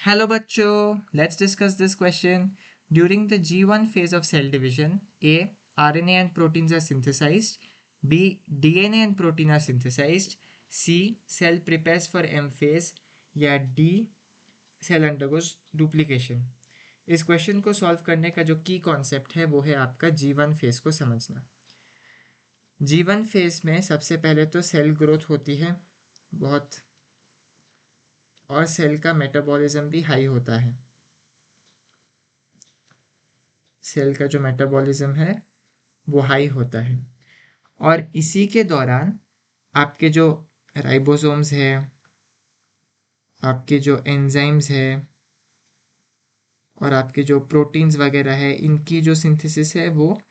Hello bachcho, let's discuss this question. During the G1 phase of cell division, A. RNA and proteins are synthesized. B. DNA and protein are synthesized. C. Cell prepares for M phase. या D. Cell undergoes duplication. इस question को solve करने का जो की concept है वो है आपका G1 फेज को समझना। G1 फेज में सबसे पहले तो सेल ग्रोथ होती है बहुत, और सेल का मेटाबॉलिज्म भी हाई होता है। सेल का जो मेटाबॉलिज्म है वो हाई होता है, और इसी के दौरान आपके जो राइबोसोम्स है, आपके जो एंजाइम्स है और आपके जो प्रोटीन्स वगैरह है, इनकी जो सिंथेसिस है वो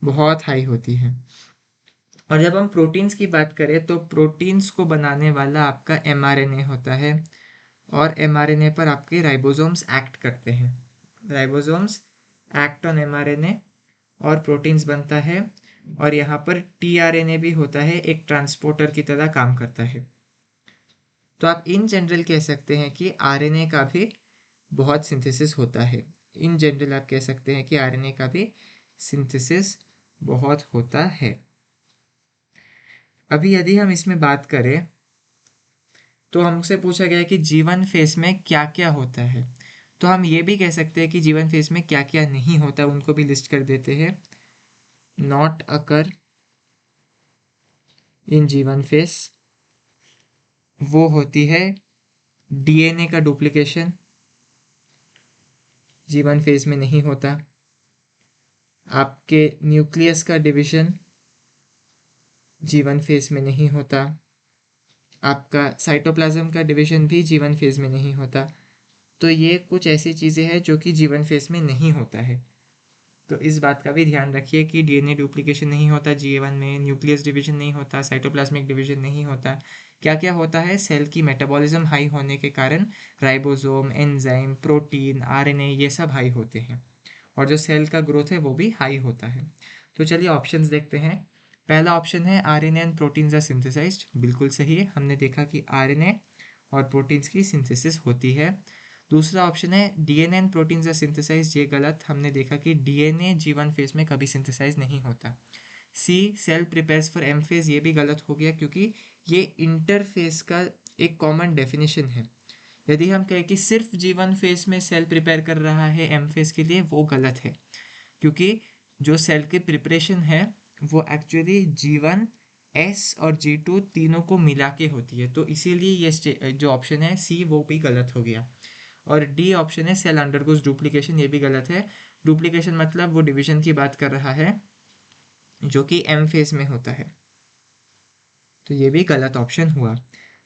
बहुत हाई होती है। और जब हम प्रोटीन्स की बात करें तो प्रोटीन्स को बनाने वाला आपका mRNA होता है, और mRNA पर आपके राइबोसोम्स एक्ट करते हैं। राइबोसोम्स एक्ट ऑन mRNA और प्रोटीन्स बनता है, और यहाँ पर tRNA भी होता है, एक ट्रांसपोर्टर की तरह काम करता है। तो आप इन जनरल कह सकते हैं कि RNA का भी बहुत सिंथेसिस होता है। इन जनरल आप कह सकते हैं कि RNA का भी सिंथेसिस बहुत होता है। अभी यदि हम इसमें बात करें तो हमसे पूछा गया है कि G1 फेज में क्या क्या होता है, तो हम ये भी कह सकते हैं कि G1 फेज में क्या क्या नहीं होता, उनको भी लिस्ट कर देते हैं। Not occur in G1 phase, वो होती है DNA का डुप्लीकेशन, G1 फेज में नहीं होता। आपके न्यूक्लियस का डिवीजन G1 फेज में नहीं होता। आपका साइटोप्लाज्म का डिवीजन भी G1 फेज में नहीं होता। तो ये कुछ ऐसी चीज़ें हैं जो कि G1 फेज में नहीं होता है। तो इस बात का भी ध्यान रखिए कि डीएनए डुप्लीकेशन नहीं होता G1 में, न्यूक्लियस डिवीजन नहीं होता, साइटोप्लाज्मिक डिवीजन नहीं होता। क्या क्या होता है? सेल की मेटाबॉलिज्म हाई होने के कारण राइबोसोम, एंजाइम, प्रोटीन, आरएनए ये सब हाई होते हैं, और जो सेल का ग्रोथ है वो भी हाई होता है। तो चलिए ऑप्शंस देखते हैं। पहला ऑप्शन है RNA and proteins are synthesised, बिल्कुल सही है। हमने देखा कि आरएनए और प्रोटीन्स की सिंथेसिस होती है। दूसरा ऑप्शन है DNA and proteins are synthesised, ये गलत। हमने देखा कि डीएनए G1 फेज में कभी सिंथेसाइज नहीं होता। C cell prepares for M phase, ये भी गलत हो गया, क्योंकि ये इंटरफेज का एक कॉमन डेफिनेशन है। यदि हम कहें कि सिर्फ G1 फेज में सेल प्रिपेयर कर रहा है एम फेज के लिए, वो गलत है, क्योंकि जो सेल की प्रिपरेशन है वो एक्चुअली G1, S और G2 तीनों को मिला के होती है। तो इसीलिए ये जो ऑप्शन है सी वो भी गलत हो गया। और डी ऑप्शन है सेल अंडरगोज डुप्लीकेशन, ये भी गलत है। डुप्लीकेशन मतलब वो डिवीजन की बात कर रहा है जो कि एम फेज में होता है, तो ये भी गलत ऑप्शन हुआ।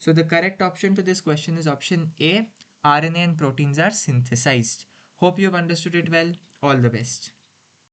So the correct option to this question is option A, RNA and proteins are synthesised. Hope you have understood it well. All the best.